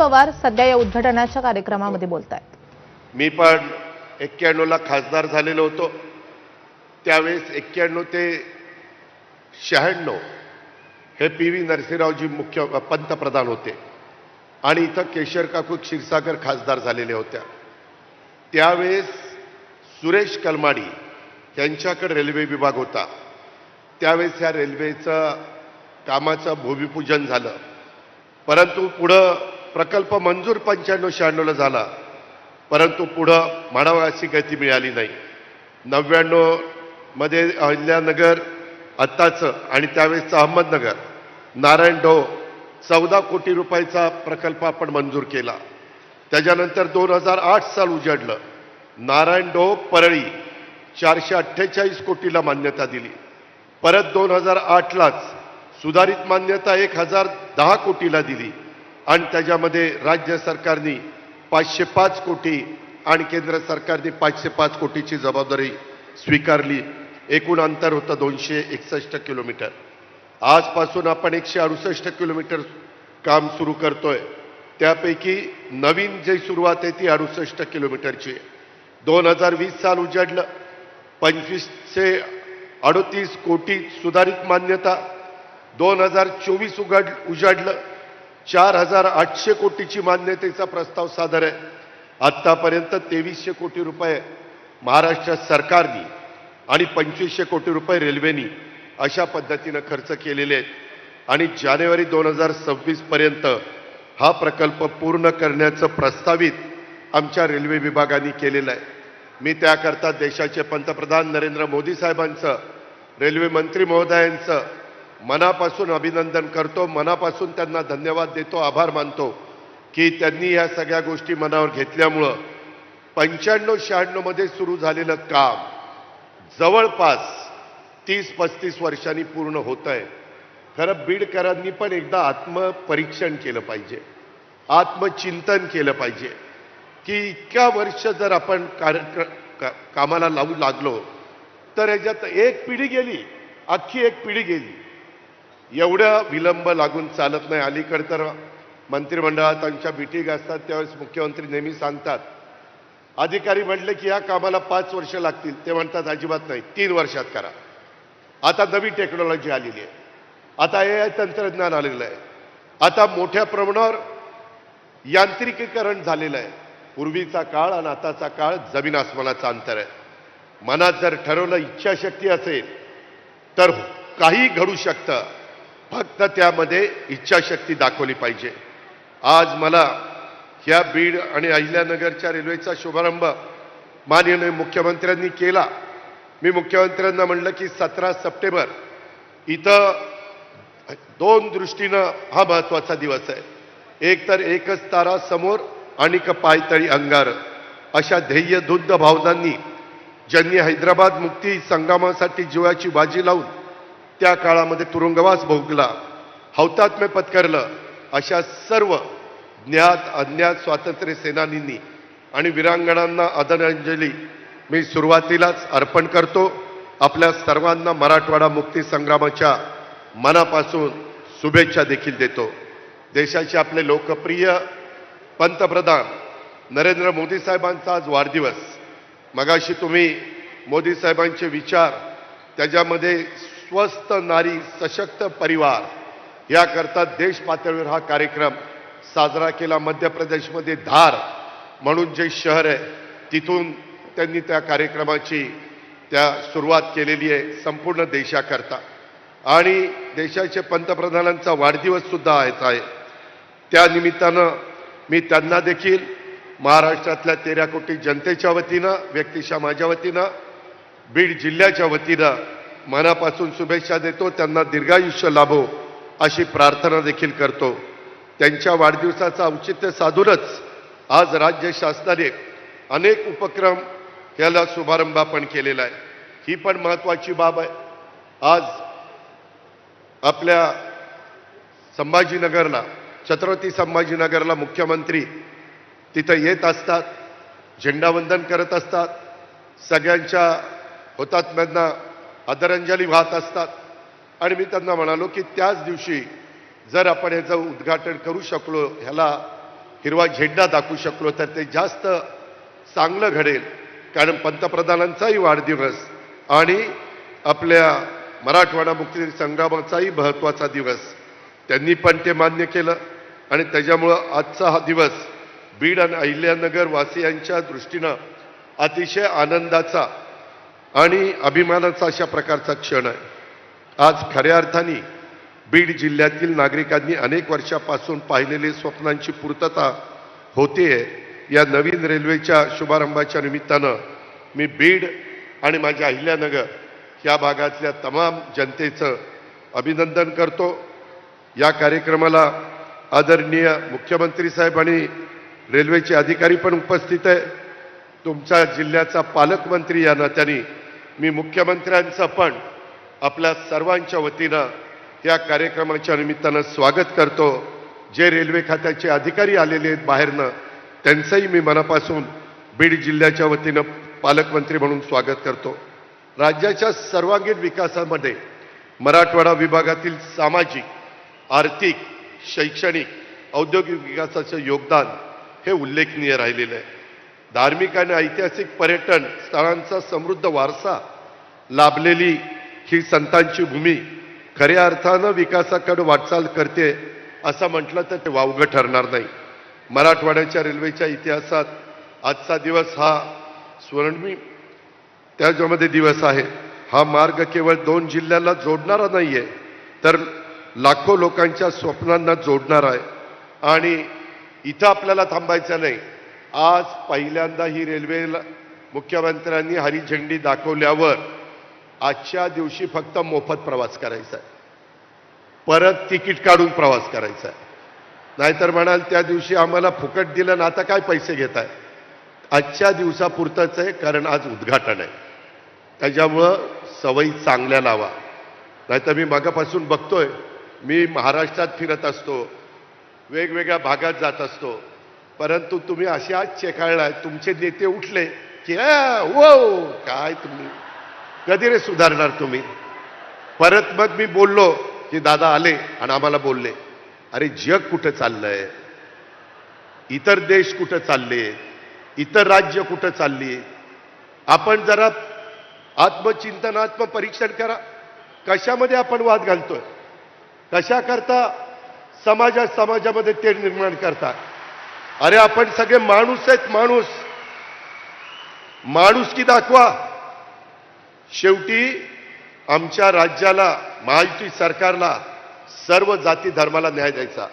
पवार सध्या या उद्घाटनाच्या कार्यक्रमामध्ये बोलतायत। मी पण 91 ला खासदार झालेलो होतो। त्यावेळेस 91 ते 96 हे PV नरसिंहरावजी मुख्य पंतप्रधान होते आणि इथं केशर काकू क्षीरसागर खासदार झालेले होत्या। त्यावेळेस सुरेश कलमाडी यांच्याकडे रेल्वे विभाग होता। त्यावेळेस ह्या रेल्वेचं कामाचं भूमिपूजन झालं, परंतु पुढं प्रकल्प मंजूर 95-96 ला झाला, परंतु पुढं म्हणावं अशी गती मिळाली नाही। 99 मध्ये अहिल्यानगर आत्ताचं आणि त्यावेळेसचं अहमदनगर नारायण डो 14 कोटी रुपयाचा प्रकल्प आपण मंजूर केला। त्याच्यानंतर 2008 साल उजाडलं, नारायण डो परळी 448 कोटीला मान्यता दिली। परत 2008 लाच सुधारित मान्यता 1010 कोटीला दिली आणि त्याच्यामध्ये राज्य सरकारने 505 कोटी आणि केंद्र सरकारने 505 कोटीची जबाबदारी स्वीकारली। एकूण अंतर होतं 261 किलोमीटर। आजपासून आपण 168 किलोमीटर काम सुरू करतोय। त्यापैकी नवीन जी सुरुवात आहे ती 68 किलोमीटरची। 2020 साल उजाडलं, 2538 कोटी सुधारित मान्यता। 2024 उजाडलं, 4800 कोटीची मान्यतेचा प्रस्ताव सादर आहे। आत्तापर्यंत 2300 कोटी रुपये महाराष्ट्र सरकारने आणि 2500 कोटी रुपये रेल्वेनी अशा पद्धतीनं खर्च केलेले आहेत आणि जानेवारी 2026 पर्यंत हा प्रकल्प पूर्ण करण्याचं प्रस्तावित आमच्या रेल्वे विभागाने केलेलं आहे। मी त्याकरता देशाचे पंतप्रधान नरेंद्र मोदी साहेबांचं, रेल्वे मंत्री महोदयांचं मनापासून अभिनंदन करतो, मनापासून त्यांना धन्यवाद देतो, आभार मानतो की त्यांनी या सगळ्या गोष्टी मनावर घेतल्यामुळं 95-96 मध्ये सुरू झालेलं काम जवळपास 30-35 वर्षांनी पूर्ण होत आहे। खरं बीडकरांनी पण एकदा आत्मपरीक्षण केलं पाहिजे, आत्मचिंतन केलं पाहिजे की इतक्या वर्ष जर आपण कामाला लावू लागलो तर याच्यात एक पिढी गेली, अख्खी एक पिढी गेली। एवढा विलंब लागून चालत नाही। अलीकडे तर मंत्रिमंडळात आमच्या मीटिंग असतात त्यावेळेस मुख्यमंत्री नेहमी सांगतात, अधिकारी म्हटले की या कामाला 5 वर्ष लागतील, ते म्हणतात अजिबात नाही, 3 वर्षात करा। आता नवी टेक्नॉलॉजी आलेली आहे, आता AI तंत्रज्ञान आलेलं आहे, आता मोठ्या प्रमाणावर यांत्रिकीकरण झालेलं आहे। पूर्वीचा काळ आणि आताचा काळ जमीन आसमानाचं अंतर आहे। मनात जर ठरवलं, इच्छाशक्ती असेल तर काही घडू शकतं, फक्त त्यामध्ये इच्छाशक्ती दाखवली पाहिजे। आज मला या बीड आणि अहिल्यानगरच्या रेल्वेचा शुभारंभ माननीय मुख्यमंत्र्यांनी केला। मी मुख्यमंत्र्यांना म्हणलं की 17 सप्टेंबर इथं 2 दृष्टीनं हा महत्त्वाचा दिवस आहे। एक तर एकच तारा समोर आणि पायतळी अंगार अशा ध्येयधुद्ध भावनांनी ज्यांनी हैदराबाद मुक्ती संग्रामासाठी जीवाची बाजी लावून त्या काळामध्ये तुरुंगवास भोगला, हौतात्म्य पत्करलं, अशा सर्व ज्ञात अज्ञात स्वातंत्र्य सेनानींनी आणि वीरांगणांना आदरांजली मी सुरुवातीलाच अर्पण करतो। आपल्या सर्वांना मराठवाडा मुक्ती संग्रामाच्या मनापासून शुभेच्छा देखील देतो। देशाचे आपले लोकप्रिय पंतप्रधान नरेंद्र मोदी साहेबांचा आज वाढदिवस। मगाशी तुम्ही मोदी साहेबांचे विचार, त्याच्यामध्ये स्वस्थ नारी सशक्त परिवार याकरता देश पातळीवर हा कार्यक्रम साजरा केला। मध्य प्रदेशमध्ये धार म्हणून जे शहर आहे तिथून त्यांनी त्या कार्यक्रमाची सुरुवात केलेली आहे संपूर्ण देशाकरता। आणि देशाचे पंतप्रधानांचा वाढदिवस सुद्धा आहे। त्या निमित्तानं मी त्यांना देखील महाराष्ट्रातल्या 13 कोटी जनतेच्या वतीनं, व्यक्तिशः माझ्या वतीनं, बीड जिल्ह्याच्या वतीनं मनापासून शुभेच्छा देतो। त्यांना दीर्घायुष्य लाभो अशी प्रार्थना देखील करतो। त्यांच्या वाढदिवसाचं औचित्य साधूनच आज राज्य शासनाने अनेक उपक्रम याला शुभारंभ आपण केलेला आहे। ही पण महत्त्वाची बाब आहे। आज आपल्या संभाजीनगरला, छत्रपती संभाजीनगरला मुख्यमंत्री तिथं येत असतात, झेंडावंदन करत असतात, सगळ्यांच्या हुतात्म्यांना आदरांजली वाहत असतात। आणि मी त्यांना म्हणालो की त्याच दिवशी जर आपण ह्याचं उद्घाटन करू शकलो, ह्याला हिरवा झेंडा दाखवू शकलो तर ते जास्त चांगलं घडेल. कारण पंतप्रधानांचाही वाढदिवस आणि आपल्या मराठवाडा मुक्ती संग्रामाचाही महत्त्वाचा दिवस, त्यांनी पण ते मान्य केलं आणि त्याच्यामुळं आजचा हा दिवस बीड आणि अहिल्यानगर वासियांच्या दृष्टीनं अतिशय आनंदाचा आणि अभिमानाचा अशा प्रकारचा क्षण आहे. आज खऱ्या अर्थाने बीड जिल्ह्यातील नागरिकांनी अनेक वर्षापासून पाहिलेली स्वप्नांची पूर्तता होते. या नवीन रेल्वेच्या शुभारंभाच्या निमित्तानं मी बीड आणि माझ्या अहिल्यानगर या भागातल्या तमाम जनतेचं अभिनंदन करतो. या कार्यक्रमाला आदरणीय मुख्यमंत्री साहेब आणि रेल्वेचे अधिकारी पण उपस्थित आहे. तुमच्या जिल्ह्याचा पालकमंत्री या नात्याने मी मुख्यमंत्र्यांचं पण आपल्या सर्वांच्या वतीनं या कार्यक्रमाच्या निमित्तानं स्वागत करतो. जे रेल्वे खात्याचे अधिकारी आलेले आहेत बाहेरनं, त्यांचंही मी मनापासून बीड जिल्ह्याच्या वतीनं पालकमंत्री म्हणून स्वागत करतो. राज्याच्या सर्वांगीण विकासामध्ये मराठवाडा विभागातील सामाजिक, आर्थिक, शैक्षणिक, औद्योगिक विकासाचं योगदान हे उल्लेखनीय राहिलेलं आहे. धार्मिक आणि ऐतिहासिक पर्यटन स्थळांचा समृद्ध वारसा लाभलेली ही संतांची भूमी खऱ्या अर्थानं विकासाकडे वाटचाल करते असं म्हटलं तर ते वावगं ठरणार नाही. मराठवाड्याच्या रेल्वेच्या इतिहासात आजचा दिवस हा स्वर्णिम त्याच्यामध्ये दिवस आहे. हा मार्ग केवळ 2 जिल्ह्याला जोडणारा नाहीये, तर लाखो लोकांच्या स्वप्नांना जोडणार आहे. आणि इथं आपल्याला थांबायचं नाही. आज पहिल्यांदा ही रेल्वेला मुख्यमंत्र्यांनी हरी झेंडी दाखवल्यावर आजच्या दिवशी फक्त मोफत प्रवास करायचा आहे, परत तिकीट काढून प्रवास करायचा आहे. नाहीतर म्हणाल त्या दिवशी आम्हाला फुकट दिलं ना, आता काय पैसे घेताय. आजच्या दिवसापुरतंच आहे, कारण आज उद्घाटन आहे. त्याच्यामुळं सवयी चांगल्या लावा. नाहीतर मी मागापासून बघतोय, मी महाराष्ट्रात फिरत असतो, वेगवेगळ्या भागात जात असतो, परंतु तुम्ही असे आज चेकाळलाय, तुमचे नेते उठले की वो काय तुम्ही कधी रे सुधारणार तुम्ही. परत मग मी बोललो की दादा आले आणि आम्हाला बोलले, अरे जग कुठं चाललंय, इतर देश कुठं चालले, इतर राज्य कुठं चालली. आपण जरा आत्मचिंतन, आत्मपरीक्षण करा. कशामध्ये आपण वाद घालतोय, कशा करता समाजामध्ये तेढ निर्माण करता. अरे आपण सगळे माणूस आहेत, माणुसकी दाखवा. शेवटी आमच्या राज्याला, महायुती सरकारला सर्व जाती धर्माला न्याय द्यायचा.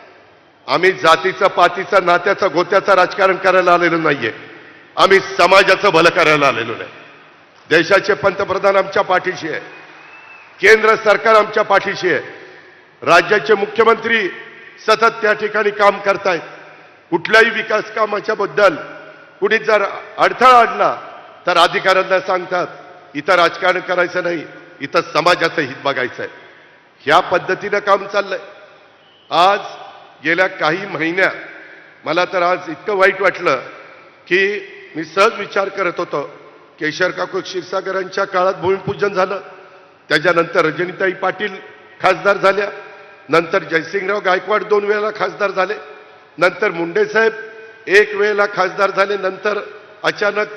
आम्ही जातीचं, पातीचं, नात्याचं, गोत्याचं राजकारण करायला आलेलो नाहीये. आम्ही समाजाचं भलं करायला आलेलो नाही. देशाचे पंतप्रधान आमच्या पाठीशी आहे, केंद्र सरकार आमच्या पाठीशी आहे, राज्याचे मुख्यमंत्री सतत त्या ठिकाणी काम करतायत. कुठल्याही विकास कामाच्या बद्दल कुणी जर अडथळा आणला तर अधिकाऱ्यांना सांगतात इथं राजकारण करायचं नाही, इथं समाजाचं हित बघायचं आहे. ह्या पद्धतीनं काम चाललंय. आज गेल्या काही महिन्यात मला तर आज इतकं वाईट वाटलं की मी सहज विचार करत होतो, केशर काकू क्षीरसागरांच्या काळात भूमिपूजन झालं, त्याच्यानंतर रजनीताई पाटील खासदार झाल्या, नंतर जयसिंगराव गायकवाड 2 वेळेला खासदार झाले, नंतर मुंडे साहेब 1 वेळेला खासदार झाले, नंतर अचानक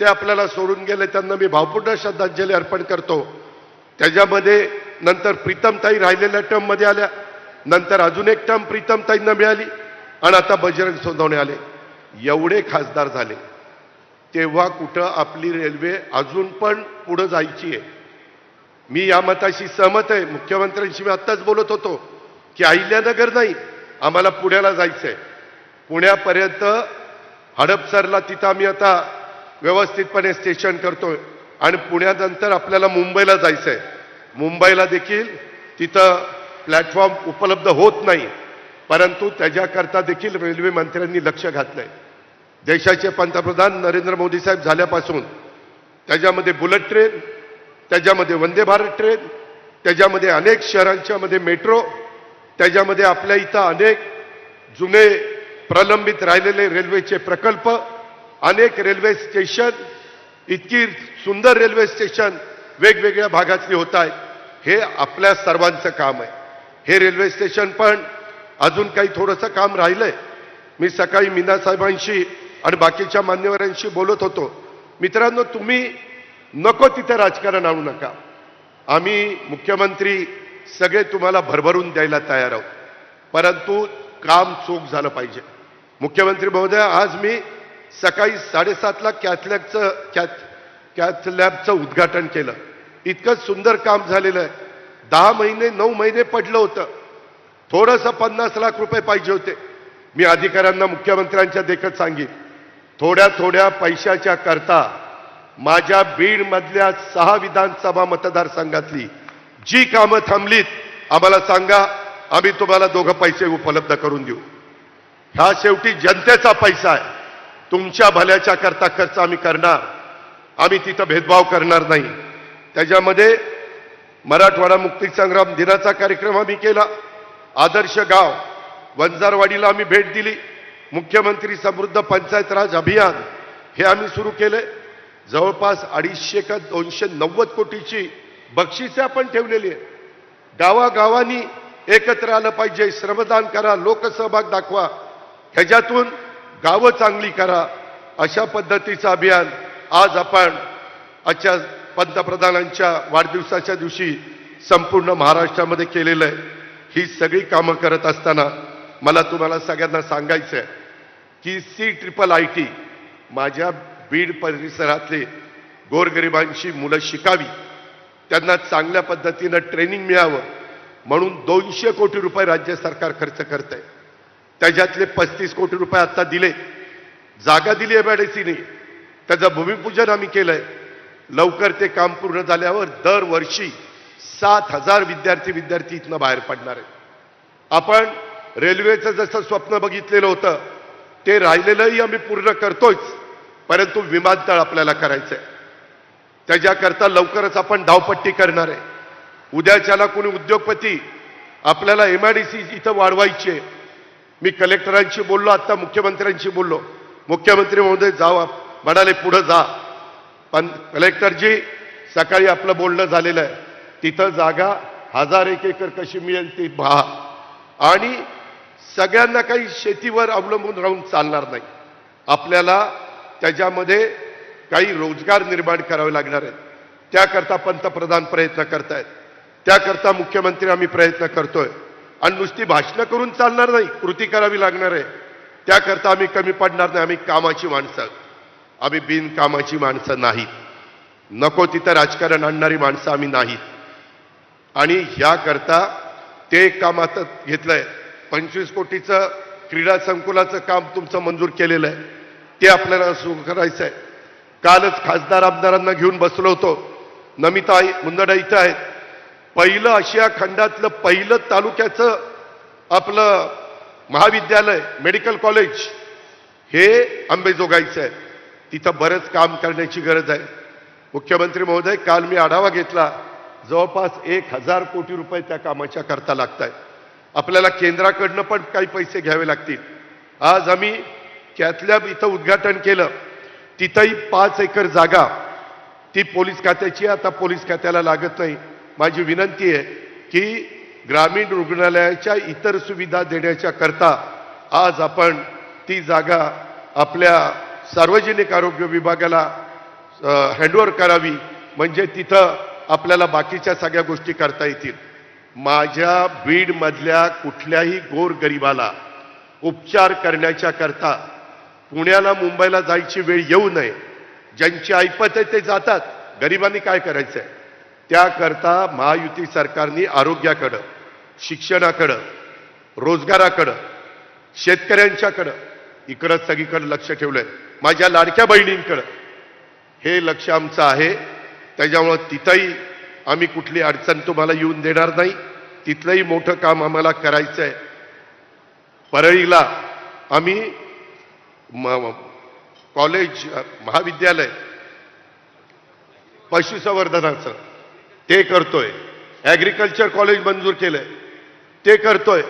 ते आपल्याला सोडून गेले. त्यांना मी भावपूर्ण श्रद्धांजली अर्पण करतो. त्याच्यामध्ये नंतर प्रीतमताई राहिलेल्या टर्ममध्ये आल्या, नंतर अजून एक टर्म प्रीतमताईंना मिळाली आणि आता बजरंग सोनवणे आले. एवढे खासदार झाले तेव्हा कुठं आपली रेल्वे अजून पण पुढे जायची आहे. मी या मताशी सहमत आहे. मुख्यमंत्र्यांशी मी आत्ताच बोलत होतो की अहिल्यानगर नाही, आम्हाला पुण्याला जायचंय. पुण्यापर्यंत हडपसरला तिथं आम्ही आता व्यवस्थितपणे स्टेशन करतोय आणि पुण्यानंतर आपल्याला मुंबईला जायचंय. मुंबईला देखील तिथं प्लॅटफॉर्म उपलब्ध होत नाही, परंतु त्याच्याकरता देखील रेल्वे मंत्र्यांनी लक्ष घातलंय. देशाचे पंतप्रधान नरेंद्र मोदी साहेब झाल्यापासून त्याच्यामध्ये बुलेट ट्रेन, त्याच्यामध्ये वंदे भारत ट्रेन, त्याच्यामध्ये अनेक शहरांच्या मध्ये मेट्रो, त्याच्यामध्ये आपल्या इथं अनेक जुने प्रलंबित राहिलेले रेल्वेचे प्रकल्प, अनेक रेल्वे स्टेशन, इतकी सुंदर रेल्वे स्टेशन वेगवेगळ्या भागातली होत आहेत. हे आपल्या सर्वांचं काम आहे. हे रेल्वे स्टेशन पण अजून काही थोडंसं काम राहिलंय. मी सकाळी मीना साहेबांशी आणि बाकीच्या मान्यवरांशी बोलत होतो. मित्रांनो, तुम्ही नको तिथे राजकारण आणू नका. आम्ही मुख्यमंत्री सगळे तुम्हाला भरभरून द्यायला तयार आहोत, परंतु काम चोख झालं पाहिजे. मुख्यमंत्री महोदय, आज मी सकाळी 7:30ला कॅथ लॅबचं उद्घाटन केलं. इतकं सुंदर काम झालेलं आहे. 10 महिने 9 महिने पडलं होतं. थोडंसं 50 लाख रुपये पाहिजे होते. मी अधिकाऱ्यांना मुख्यमंत्र्यांच्या देखत सांगितलं, थोड्या थोड्या पैशाच्या करता माझ्या बीड मधल्या 6 विधानसभा मतदारसंघातली जी कामं थांबलीत आम्हाला सांगा, आम्ही तुम्हाला दोघं पैसे उपलब्ध करून देऊ. हा शेवटी जनतेचा पैसा आहे. तुमच्या भल्याच्या करता खर्च आम्ही करणार. आम्ही तिथं भेदभाव करणार नाही. त्याच्यामध्ये मराठवाडा मुक्तीसंग्राम दिनाचा कार्यक्रम आम्ही केला. आदर्श गाव वंजारवाडीला आम्ही भेट दिली. मुख्यमंत्री समृद्ध पंचायत राज अभियान हे आम्ही सुरू केले. जवळपास 250 का 290 कोटीची बक्षिसे आपण ठेवलेली आहे. गावागावांनी एकत्र आलं पाहिजे. श्रमदान करा, लोकसहभाग दाखवा, ह्याच्यातून गावं चांगली करा. अशा पद्धतीचं अभियान आज आपण आजच्या पंतप्रधानांच्या वाढदिवसाच्या दिवशी संपूर्ण महाराष्ट्रामध्ये केलेलं आहे. ही सगळी कामं करत असताना मला तुम्हाला सगळ्यांना सांगायचं आहे की CIIT माझ्या बीड परिसरातले गोरगरिबांची मुलं शिकावी, त्यांना चांगल्या पद्धतीनं ट्रेनिंग मिळावं म्हणून 200 कोटी रुपये राज्य सरकार खर्च करत आहे. त्याच्यातले 35 कोटी रुपये आता दिले. जागा दिली MIDCने, त्याचं भूमिपूजन आम्ही केलंय. लवकर ते काम पूर्ण झाल्यावर दरवर्षी 7,000 विद्यार्थी इथनं बाहेर पडणार आहे. आपण रेल्वेचं जसं स्वप्न बघितलेलं होतं ते राहिलेलंही आम्ही पूर्ण करतोच, परंतु विमानतळ आपल्याला करायचंय. त्याच्याकरता लवकरच आपण धावपट्टी करणार आहे. उद्याच्याला कोणी उद्योगपती आपल्याला MIDC इथं वाढवायची आहे. मी कलेक्टरांशी बोललो, आता मुख्यमंत्र्यांशी बोललो. मुख्यमंत्री महोदय जावा म्हणाले, पुढे जा. पण कलेक्टरजी, सकाळी आपलं बोलणं झालेलं आहे, तिथं जागा 1001 एकर कशी मिळेल ती पहा. आणि सगळ्यांना काही शेतीवर अवलंबून राहून चालणार नाही. आपल्याला त्याच्यामध्ये काही रोजगार निर्माण करावे लागणार आहेत. त्याकरता पंतप्रधान प्रयत्न करतायत, त्याकरता मुख्यमंत्री आम्ही प्रयत्न करतोय. आणि नुसती भाषणं करून चालणार नाही, कृती करावी लागणार आहे. त्याकरता आम्ही कमी पडणार नाही. आम्ही कामाची माणसं, आम्ही बिनकामाची माणसं नाहीत. नको तिथं राजकारण आणणारी माणसं आम्ही नाहीत. आणि ह्याकरता ते काम आता घेतलंय. 25 कोटीचं क्रीडा संकुलाचं काम तुमचं मंजूर केलेलं आहे, ते आपल्याला सुरू करायचं आहे. कालच खासदार आमदारांना घेऊन बसलो होतो. नमिता मुंदडा इथं आहेत. पहिलं आशिया खंडातलं पहिलं तालुक्याचं आपलं महाविद्यालय, मेडिकल कॉलेज हे अंबेजोगाईचं आहे. तिथं बरंच काम करण्याची गरज आहे. मुख्यमंत्री महोदय, काल मी आढावा घेतला. जवळपास 1,000 कोटी रुपये त्या कामाच्या करता लागत आहेत. आपल्याला केंद्राकडनं पण काही पैसे घ्यावे लागतील. आज आम्ही कॅथलॅब इथं उद्घाटन केलं. तिथंही 5 एकर जागा ती पोलीस खात्याची. आता पोलीस खात्याला लागत नाही. माझी विनंती आहे की ग्रामीण रुग्णालयाच्या इतर सुविधा देण्याच्या करता आज आपण ती जागा आपल्या सार्वजनिक आरोग्य विभागाला हँडओव्हर करावी, म्हणजे तिथं आपल्याला बाकीच्या सगळ्या गोष्टी करता येतील. माझ्या बीडमधल्या कुठल्याही गोरगरिबाला उपचार करण्याच्या करता पुण्याला मुंबईला जायची वेळ येऊ नये. ज्यांची ऐपत आहे ते जातात, गरिबांनी काय करायचंय? त्याकरता महायुती सरकारने आरोग्याकडं, शिक्षणाकडं, रोजगाराकडं, शेतकऱ्यांच्याकडं इकडं सगळीकडे लक्ष ठेवलंय. माझ्या लाडक्या बहिणींकडं हे लक्ष आमचं आहे. त्याच्यामुळं तिथंही आम्ही कुठली अडचण तुम्हाला येऊन देणार नाही. तिथलंही मोठं काम आम्हाला करायचं आहे. परळीला आम्ही कॉलेज, महाविद्यालय पशुसंवर्धनाचं ते करतोय. ॲग्रिकल्चर कॉलेज मंजूर केलंय, ते करतोय.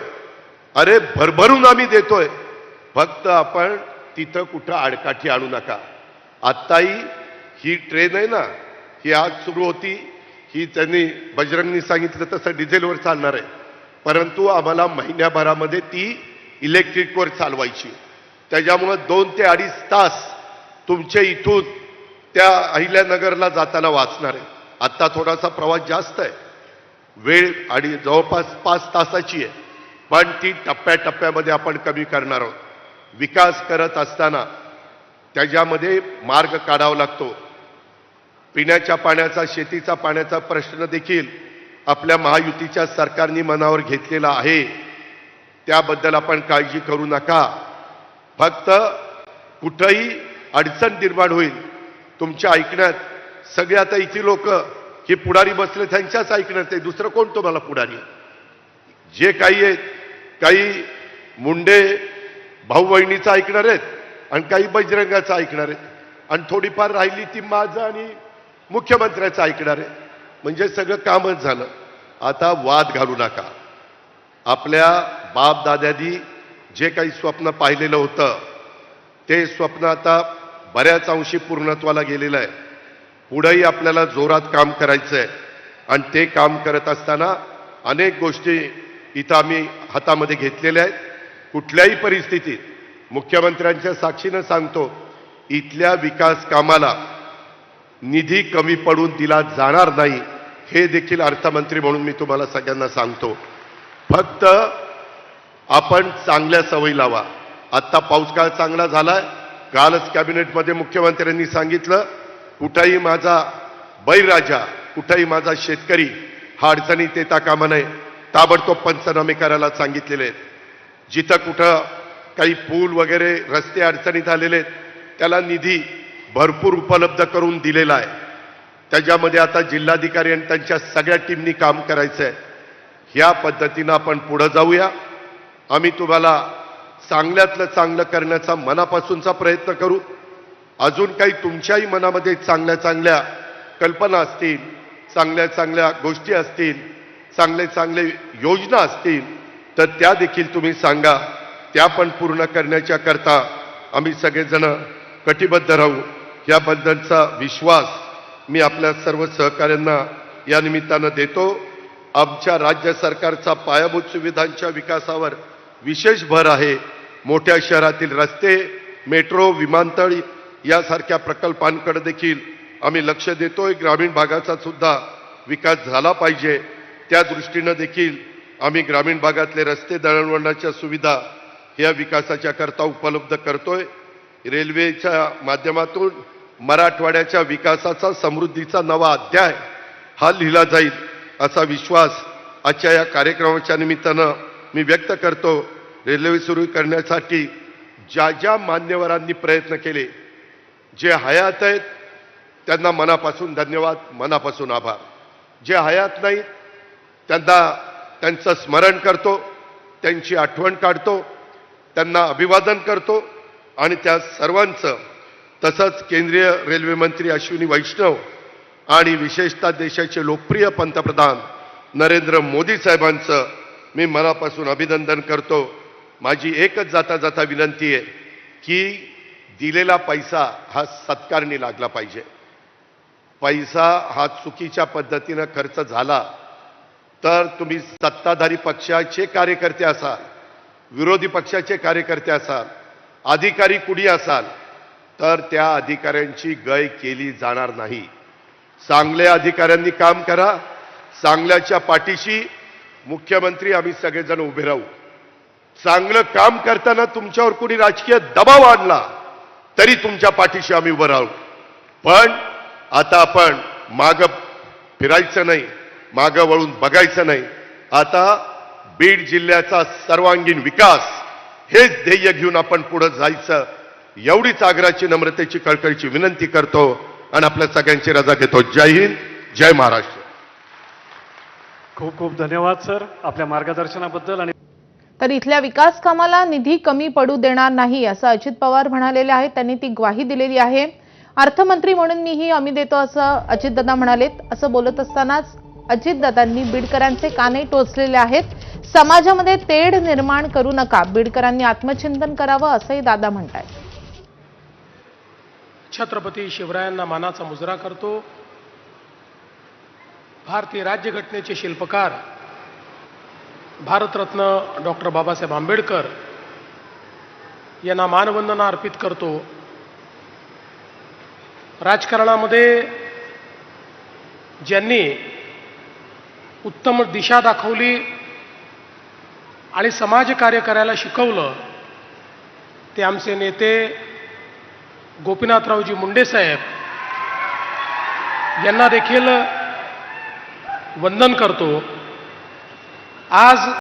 अरे भरभरून आम्ही देतोय. फक्त आपण तिथं कुठं आडकाठी आणू नका. आत्ताही ही ट्रेन आहे ना, ही आज सुरू होती. ही त्यांनी बजरंगनी सांगितलं तसं डिझेलवर चालणार आहे, परंतु आम्हाला महिन्याभरामध्ये ती इलेक्ट्रिकवर चालवायची. त्याच्यामुळं 2 ते 2.5 तास तुमच्या इथून त्या अहिल्यानगरला जाताना वाचणार आहे. आत्ता थोडासा प्रवास जास्त आहे, वेळ आणि जवळपास 5 तासाची आहे, पण ती टप्प्याटप्प्यामध्ये आपण कमी करणार आहोत. विकास करत असताना त्याच्यामध्ये मार्ग काढावा लागतो. पिण्याच्या पाण्याचा, शेतीचा पाण्याचा प्रश्न देखील आपल्या महायुतीच्या सरकारने मनावर घेतलेला आहे. त्याबद्दल आपण काळजी करू नका. फक्त कुठंही अडचण निर्माण होईल तुमच्या ऐकण्यात. सगळे आता इथे लोक हे पुढारी बसले त्यांच्याच ऐकण्यात आहे, दुसरं कोण तुम्हाला पुढारी? जे काही आहेत, काही मुंडे भाऊ बहिणीचं ऐकणार आहेत आणि काही बजरंगाचं ऐकणार आहेत, आणि थोडीफार राहिली ती माझं आणि मुख्यमंत्र्याचं ऐकणार आहे. म्हणजे सगळं कामच झालं. आता वाद घालू नका. आपल्या बाप दाद्यांनी जे काही स्वप्न पाहिलेलं होतं ते स्वप्न आता बऱ्याच अंशी पूर्णत्वाला गेलेलं आहे. पुढेही आपल्याला जोरात काम करायचं आहे, आणि ते काम करत असताना अनेक गोष्टी इथं आम्ही हातामध्ये घेतलेल्या आहेत. कुठल्याही परिस्थितीत मुख्यमंत्र्यांच्या साक्षीनं सांगतो, इथल्या विकास कामाला निधी कमी पडून दिला जाणार नाही, हे देखील अर्थमंत्री म्हणून मी तुम्हाला सगळ्यांना सांगतो. फक्त आपण चांगल्या सवयी लावा. आत्ता पाऊस काळ चांगला झालाय. कालच कॅबिनेटमध्ये मुख्यमंत्र्यांनी सांगितलं, कुठंही माझा बळीराजा, कुठंही माझा शेतकरी हा अडचणीत येता कामा नये. ताबडतोब पंचनामे करायला सांगितलेले आहेत. जिथं कुठं काही पूल वगैरे रस्ते अडचणीत आलेले आहेत त्याला निधी भरपूर उपलब्ध करून दिलेला आहे. त्याच्यामध्ये आता जिल्हाधिकारी आणि त्यांच्या सगळ्या टीमनी काम करायचं आहे. ह्या पद्धतीनं आपण पुढे जाऊया. आम्ही तुम्हाला चांगल्यातलं चांगलं करण्याचा मनापासूनचा प्रयत्न करू. अजून काही तुमच्याही मनामध्ये चांगल्या चांगल्या कल्पना असतील, चांगल्या चांगल्या गोष्टी असतील, चांगले चांगले योजना असतील तर त्या देखील तुम्ही सांगा. त्या पण पूर्ण करण्याच्या करता आम्ही सगळेजण कटिबद्ध राहू. याबद्दलचा विश्वास मी आपल्या सर्व सहकाऱ्यांना या निमित्तानं देतो. आमच्या राज्य सरकारचा पायाभूत सुविधांच्या विकासावर विशेष भर आहे. मोठ्या शहरातील रस्ते, मेट्रो, विमानतळ यासारख्या प्रकल्पांकडे देखील आम्ही लक्ष देतोय. ग्रामीण भागाचा सुद्धा विकास झाला पाहिजे, त्या दृष्टीनं देखील आम्ही ग्रामीण भागातले रस्ते, दळणवळणाच्या सुविधा या विकासाच्या करता उपलब्ध करतोय. रेल्वेच्या माध्यमातून मराठवाड्याच्या विकासाचा, समृद्धीचा नवा अध्याय हा लिहिला जाईल असा विश्वास आजच्या या कार्यक्रमाच्या निमित्तानं मी व्यक्त करतो. रेल्वे सुरू करण्यासाठी ज्या ज्या मान्यवरांनी प्रयत्न केले, जे हयात आहेत त्यांना मनापासून धन्यवाद, मनापासून आभार. जे हयात नाहीत त्यांना त्यांचं स्मरण करतो, त्यांची आठवण काढतो, त्यांना अभिवादन करतो. आणि त्या सर्वांचं, तसंच केंद्रीय रेल्वे मंत्री अश्विनी वैष्णव आणि विशेषतः देशाचे लोकप्रिय पंतप्रधान नरेंद्र मोदी साहेबांचं मी मनापासून अभिनंदन करतो. माझी एकच जाता जाता विनंती आहे की दिलेला पैसा हा सत्कारणी लागला पाहिजे. पैसा हा चुकीच्या पद्धतीनं खर्च झाला तर तुम्ही सत्ताधारी पक्षाचे कार्यकर्ते असाल, विरोधी पक्षाचे कार्यकर्ते असाल, अधिकारी कुणी असाल, तर त्या अधिकाऱ्यांची गय केली जाणार नाही. चांगल्या अधिकाऱ्यांनी काम करा. चांगल्याच्या पाठीशी मुख्यमंत्री आम्ही सगळेजण उभे राहू. चांगलं काम करताना तुमच्यावर कुणी राजकीय दबाव आणला तरी तुमच्या पाठीशी आम्ही उभं राहू. पण आता आपण मागं फिरायचं नाही, मागं वळून बघायचं नाही. आता बीड जिल्ह्याचा सर्वांगीण विकास हेच ध्येय घेऊन आपण पुढे जायचं, एवढीच आग्रहाची, नम्रतेची, कळकळीची विनंती करतो आणि आपल्या सगळ्यांची रजा घेतो. जय हिंद, जय महाराष्ट्र. खूप खूप धन्यवाद सर आपल्या मार्गदर्शनाबद्दल. आणि तर इथल्या विकास कामाला निधी कमी पडू देणार नाही असं अजित पवार म्हणालेले आहेत. त्यांनी ती ग्वाही दिलेली आहे. अर्थमंत्री म्हणून मीही हमी देतो असं अजितदादा म्हणालेत. असं बोलत असतानाच अजितदादांनी बीडकरांचे कानही टोचलेले आहेत. समाजामध्ये तेढ निर्माण करू नका, बीडकरांनी आत्मचिंतन करावं असंही दादा म्हणतायत. छत्रपती शिवरायांना मानाचा मुजरा करतो. भारतीय राज्यघटनेचे शिल्पकार भारतरत्न डॉक्टर बाबासाहेब आंबेडकर यांना मानवंदना अर्पित करतो. राजकारणामध्ये ज्यांनी उत्तम दिशा दाखवली आणि समाजकार्य करायला शिकवलं ते आमचे नेते गोपीनाथरावजी मुंडे साहेब यांना देखील वंदन करतो. आज